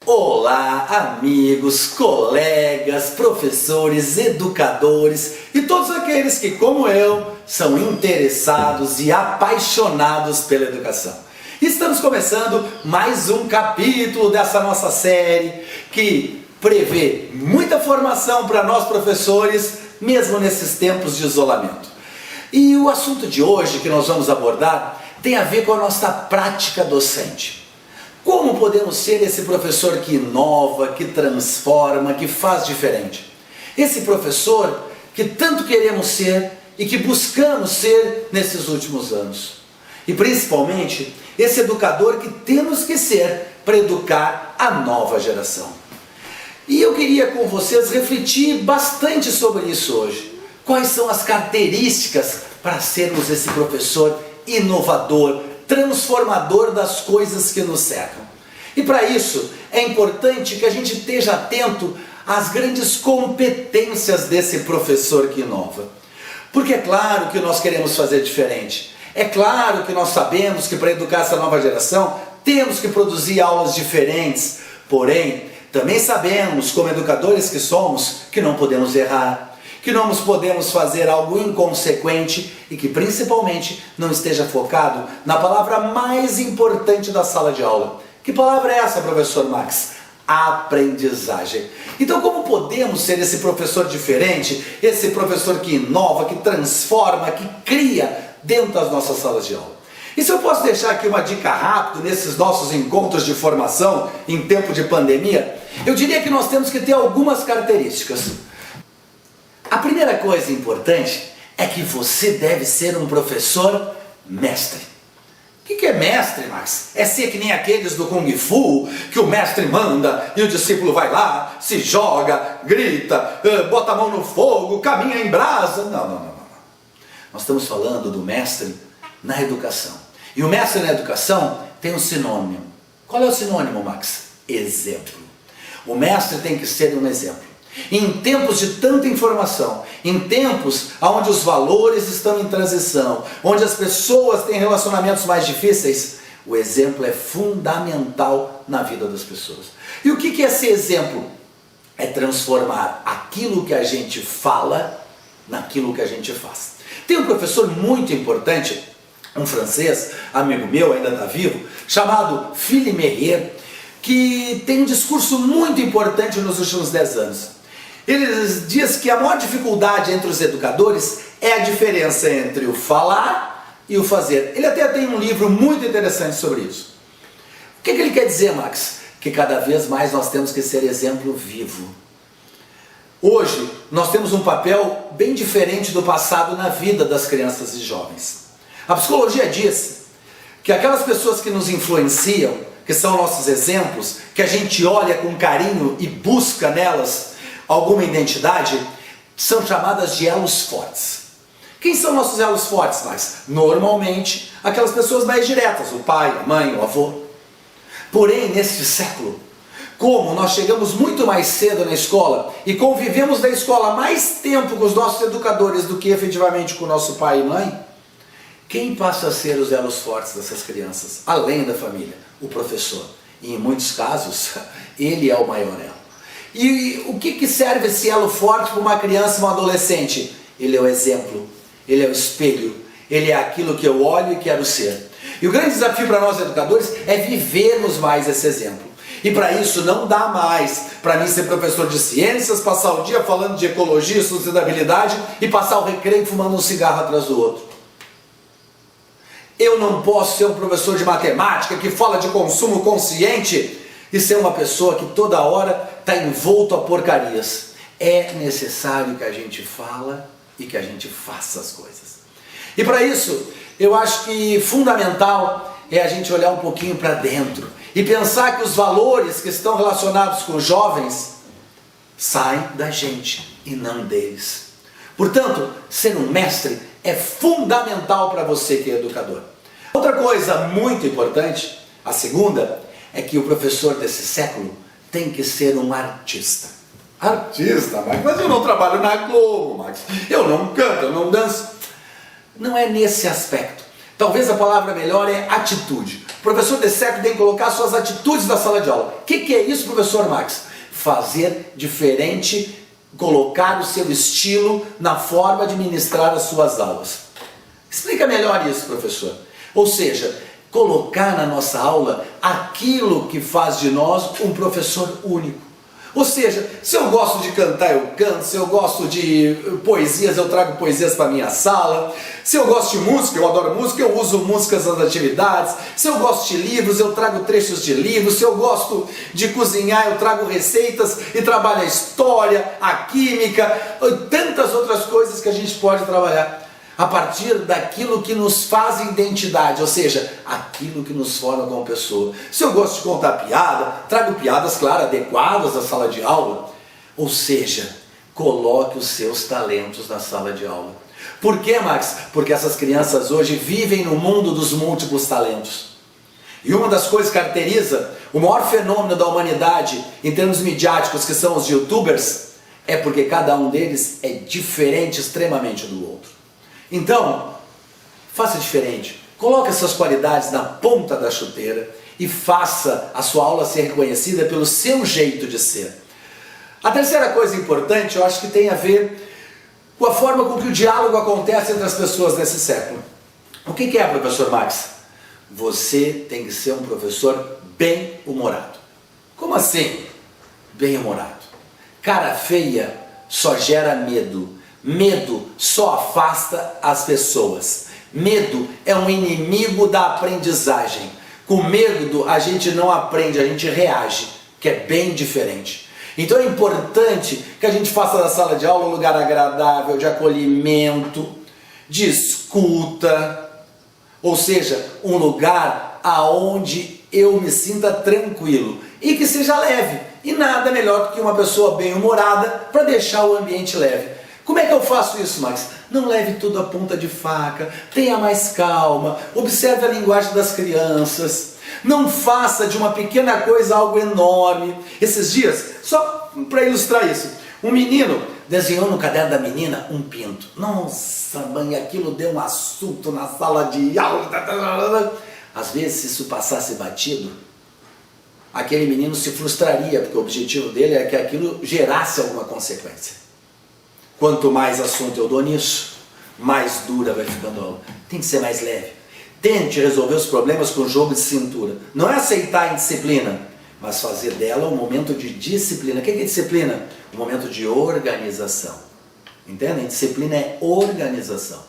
Olá, amigos, colegas, professores, educadores e todos aqueles que, como eu, são interessados e apaixonados pela educação. Estamos começando mais um capítulo dessa nossa série que prevê muita formação para nós professores, mesmo nesses tempos de isolamento. E o assunto de hoje que nós vamos abordar tem a ver com a nossa prática docente. Como podemos ser esse professor que inova, que transforma, que faz diferente? Esse professor que tanto queremos ser e que buscamos ser nesses últimos anos. E principalmente, esse educador que temos que ser para educar a nova geração. E eu queria com vocês refletir bastante sobre isso hoje. Quais são as características para sermos esse professor inovador, transformador das coisas que nos cercam. E para isso é importante que a gente esteja atento às grandes competências desse professor que inova. Porque é claro que nós queremos fazer diferente. É claro que nós sabemos que para educar essa nova geração temos que produzir aulas diferentes. Porém, também sabemos, como educadores que somos, que não podemos errar, que não podemos fazer algo inconsequente e que principalmente não esteja focado na palavra mais importante da sala de aula. Que palavra é essa, professor Max? Aprendizagem. Então, como podemos ser esse professor diferente, esse professor que inova, que transforma, que cria dentro das nossas salas de aula? E se eu posso deixar aqui uma dica rápida nesses nossos encontros de formação em tempo de pandemia, eu diria que nós temos que ter algumas características. A primeira coisa importante é que você deve ser um professor mestre. O que é mestre, Max? É ser que nem aqueles do Kung Fu, que o mestre manda e o discípulo vai lá, se joga, grita, bota a mão no fogo, caminha em brasa. Não. Nós estamos falando do mestre na educação. E o mestre na educação tem um sinônimo. Qual é o sinônimo, Max? Exemplo. O mestre tem que ser um exemplo. Em tempos de tanta informação, em tempos onde os valores estão em transição, onde as pessoas têm relacionamentos mais difíceis, o exemplo é fundamental na vida das pessoas. E o que é ser exemplo? É transformar aquilo que a gente fala naquilo que a gente faz. Tem um professor muito importante, um francês, amigo meu, ainda está vivo, chamado Philippe Merier, que tem um discurso muito importante nos últimos 10 anos. Ele diz que a maior dificuldade entre os educadores é a diferença entre o falar e o fazer. Ele até tem um livro muito interessante sobre isso. O que ele quer dizer, Max? Que cada vez mais nós temos que ser exemplo vivo. Hoje, nós temos um papel bem diferente do passado na vida das crianças e jovens. A psicologia diz que aquelas pessoas que nos influenciam, que são nossos exemplos, que a gente olha com carinho e busca nelas alguma identidade, são chamadas de elos fortes. Quem são nossos elos fortes, Max? Normalmente, aquelas pessoas mais diretas, o pai, a mãe, o avô. Porém, neste século, como nós chegamos muito mais cedo na escola e convivemos na escola mais tempo com os nossos educadores do que efetivamente com o nosso pai e mãe, quem passa a ser os elos fortes dessas crianças, além da família? O professor. E em muitos casos, ele é o maior elo. E o que serve esse elo forte para uma criança e um adolescente? Ele é o exemplo, ele é o espelho, ele é aquilo que eu olho e quero ser. E o grande desafio para nós educadores é vivermos mais esse exemplo. E para isso não dá mais para mim ser professor de ciências, passar o dia falando de ecologia e sustentabilidade e passar o recreio fumando um cigarro atrás do outro. Eu não posso ser um professor de matemática que fala de consumo consciente e ser uma pessoa que toda hora está envolto a porcarias. É necessário que a gente fala e que a gente faça as coisas. E para isso, eu acho que fundamental é a gente olhar um pouquinho para dentro e pensar que os valores que estão relacionados com os jovens saem da gente e não deles. Portanto, ser um mestre é fundamental para você que é educador. Outra coisa muito importante, a segunda, é que o professor desse século tem que ser um artista. Artista, Max? Mas eu não trabalho na Globo, Max. Eu não canto, eu não danço. Não é nesse aspecto. Talvez a palavra melhor é atitude. O professor de certo tem que colocar suas atitudes na sala de aula. O que é isso, professor Max? Fazer diferente, colocar o seu estilo na forma de ministrar as suas aulas. Explica melhor isso, professor. Ou seja, colocar na nossa aula aquilo que faz de nós um professor único. Ou seja, se eu gosto de cantar, eu canto. Se eu gosto de poesias, eu trago poesias para a minha sala. Se eu gosto de música, eu adoro música, eu uso músicas nas atividades. Se eu gosto de livros, eu trago trechos de livros. Se eu gosto de cozinhar, eu trago receitas e trabalho a história, a química e tantas outras coisas que a gente pode trabalhar a partir daquilo que nos faz identidade, ou seja, aquilo que nos forma como pessoa. Se eu gosto de contar piada, trago piadas, claro, adequadas à sala de aula. Ou seja, coloque os seus talentos na sala de aula. Por quê, Max? Porque essas crianças hoje vivem no mundo dos múltiplos talentos. E uma das coisas que caracteriza o maior fenômeno da humanidade em termos midiáticos, que são os youtubers, é porque cada um deles é diferente extremamente do outro. Então, faça diferente, coloque essas qualidades na ponta da chuteira e faça a sua aula ser reconhecida pelo seu jeito de ser. A terceira coisa importante, eu acho que tem a ver com a forma com que o diálogo acontece entre as pessoas nesse século. O que é, professor Max? Você tem que ser um professor bem-humorado. Como assim? Bem-humorado. Cara feia só gera medo. Medo só afasta as pessoas. Medo é um inimigo da aprendizagem. Com medo a gente não aprende, a gente reage, que é bem diferente. Então é importante que a gente faça da sala de aula um lugar agradável, de acolhimento, de escuta, ou seja, um lugar aonde eu me sinta tranquilo e que seja leve. E nada melhor do que uma pessoa bem-humorada para deixar o ambiente leve. Como é que eu faço isso, Max? Não leve tudo à ponta de faca, tenha mais calma, observe a linguagem das crianças, não faça de uma pequena coisa algo enorme. Esses dias, só para ilustrar isso, um menino desenhou no caderno da menina um pinto. Nossa, mãe, aquilo deu um assunto na sala de aula. Às vezes, se isso passasse batido, aquele menino se frustraria, porque o objetivo dele é que aquilo gerasse alguma consequência. Quanto mais assunto eu dou nisso, mais dura vai ficando a aula. Tem que ser mais leve. Tente resolver os problemas com jogo de cintura. Não é aceitar a indisciplina, mas fazer dela um momento de disciplina. O que é disciplina? Um momento de organização. Entendem? Disciplina é organização.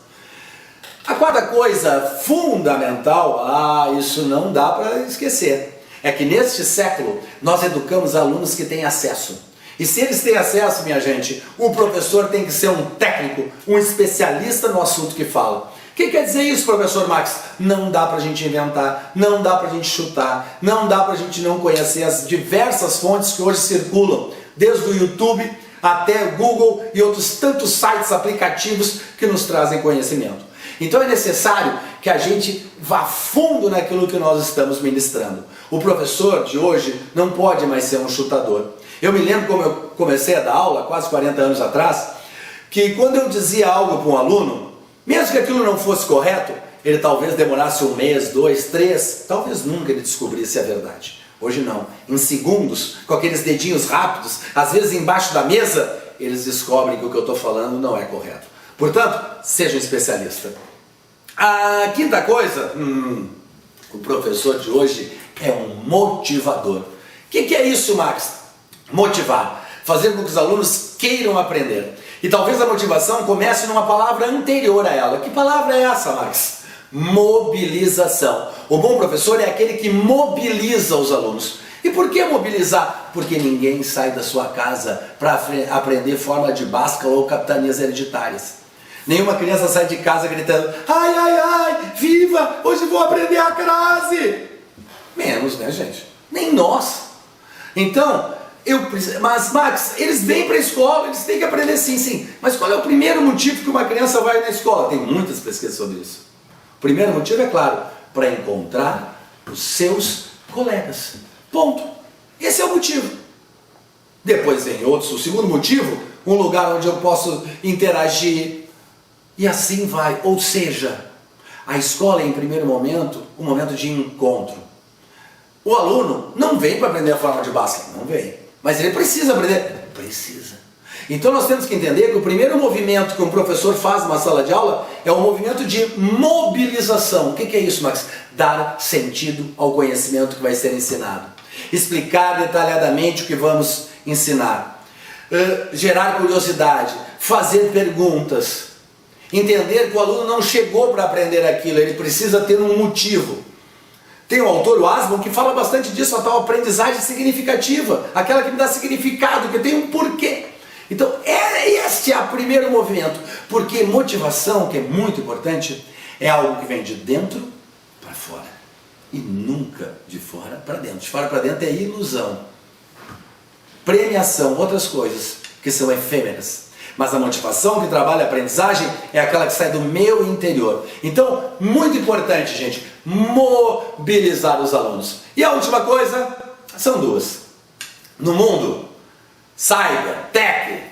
A quarta coisa fundamental, isso não dá para esquecer, é que neste século nós educamos alunos que têm acesso. E se eles têm acesso, minha gente, o professor tem que ser um técnico, um especialista no assunto que fala. O que quer dizer isso, professor Max? Não dá pra gente inventar, não dá pra gente chutar, não dá pra gente não conhecer as diversas fontes que hoje circulam, desde o YouTube até o Google e outros tantos sites, aplicativos que nos trazem conhecimento. Então é necessário que a gente vá fundo naquilo que nós estamos ministrando. O professor de hoje não pode mais ser um chutador. Eu me lembro como eu comecei a dar aula, quase 40 anos atrás, que quando eu dizia algo para um aluno, mesmo que aquilo não fosse correto, ele talvez demorasse um mês, 2, 3, talvez nunca ele descobrisse a verdade. Hoje não. Em segundos, com aqueles dedinhos rápidos, às vezes embaixo da mesa, eles descobrem que o que eu estou falando não é correto. Portanto, seja um especialista. A quinta coisa, o professor de hoje é um motivador. O que é isso, Max? Motivar, fazer com que os alunos queiram aprender. E talvez a motivação comece numa palavra anterior a ela. Que palavra é essa, Max? Mobilização. O bom professor é aquele que mobiliza os alunos. E por que mobilizar? Porque ninguém sai da sua casa para aprender forma de Bhaskara ou capitanias hereditárias. Nenhuma criança sai de casa gritando: ai, ai, ai, viva, hoje vou aprender a crase. Menos, né, gente? Nem nós. Então, mas Max, eles vêm para a escola, eles têm que aprender sim. Mas qual é o primeiro motivo que uma criança vai na escola? Tem muitas pesquisas sobre isso. O primeiro motivo é claro, para encontrar os seus colegas. Ponto. Esse é o motivo. Depois vem outros. O segundo motivo, um lugar onde eu posso interagir. E assim vai. Ou seja, A escola é, em primeiro momento, um momento de encontro. O aluno não vem para aprender a forma de Bhaskara, não vem. Mas ele precisa aprender? Precisa. Então nós temos que entender que o primeiro movimento que um professor faz numa sala de aula é um movimento de mobilização. O que é isso, Max? Dar sentido ao conhecimento que vai ser ensinado. Explicar detalhadamente o que vamos ensinar. Gerar curiosidade. Fazer perguntas. Entender que o aluno não chegou para aprender aquilo, ele precisa ter um motivo. Tem o autor, o Asbon, que fala bastante disso, a tal aprendizagem significativa, aquela que me dá significado, que tem um porquê. Então, este é o primeiro movimento, porque motivação, que é muito importante, é algo que vem de dentro para fora, e nunca de fora para dentro. De fora para dentro é ilusão. Premiação, outras coisas que são efêmeras. Mas a motivação que trabalha a aprendizagem é aquela que sai do meu interior. Então, muito importante, gente, mobilizar os alunos. E a última coisa, são duas. No mundo cyber, tech,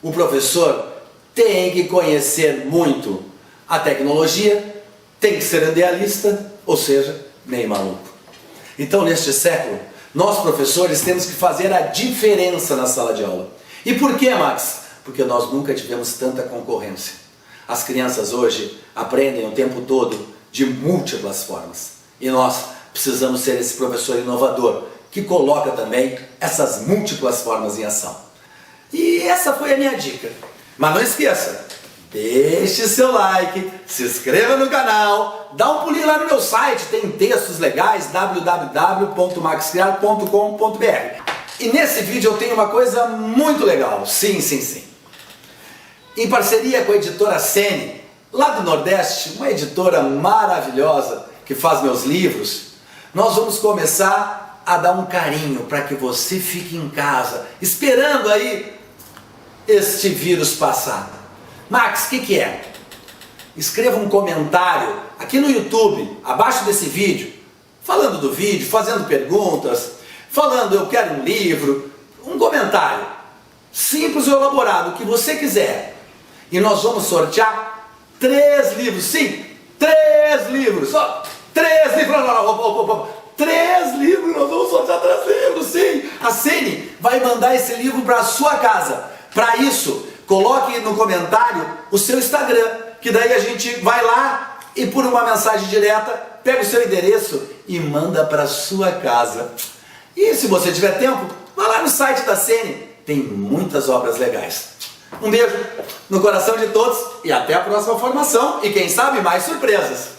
o professor tem que conhecer muito a tecnologia, tem que ser idealista, ou seja, meio maluco. Então, neste século, nós professores temos que fazer a diferença na sala de aula. E por quê, Max? Porque nós nunca tivemos tanta concorrência. As crianças hoje aprendem o tempo todo de múltiplas formas. E nós precisamos ser esse professor inovador, que coloca também essas múltiplas formas em ação. E essa foi a minha dica. Mas não esqueça, deixe seu like, se inscreva no canal, dá um pulinho lá no meu site, tem textos legais, www.maxcriar.com.br. E nesse vídeo eu tenho uma coisa muito legal, sim. Em parceria com a editora Sene, lá do Nordeste, uma editora maravilhosa que faz meus livros, nós vamos começar a dar um carinho para que você fique em casa, esperando aí este vírus passar. Max, o que é? Escreva um comentário aqui no YouTube, abaixo desse vídeo, falando do vídeo, fazendo perguntas, falando eu quero um livro, um comentário, simples e elaborado, o que você quiser. E nós vamos sortear 3 livros, sim, 3 livros, ó, 3 livros, 3 livros, nós vamos sortear 3 livros, sim. A Sene vai mandar esse livro para a sua casa. Para isso, coloque no comentário o seu Instagram, que daí a gente vai lá e por uma mensagem direta, pega o seu endereço e manda para a sua casa. E se você tiver tempo, vá lá no site da Sene, tem muitas obras legais. Um beijo no coração de todos e até a próxima formação e quem sabe mais surpresas!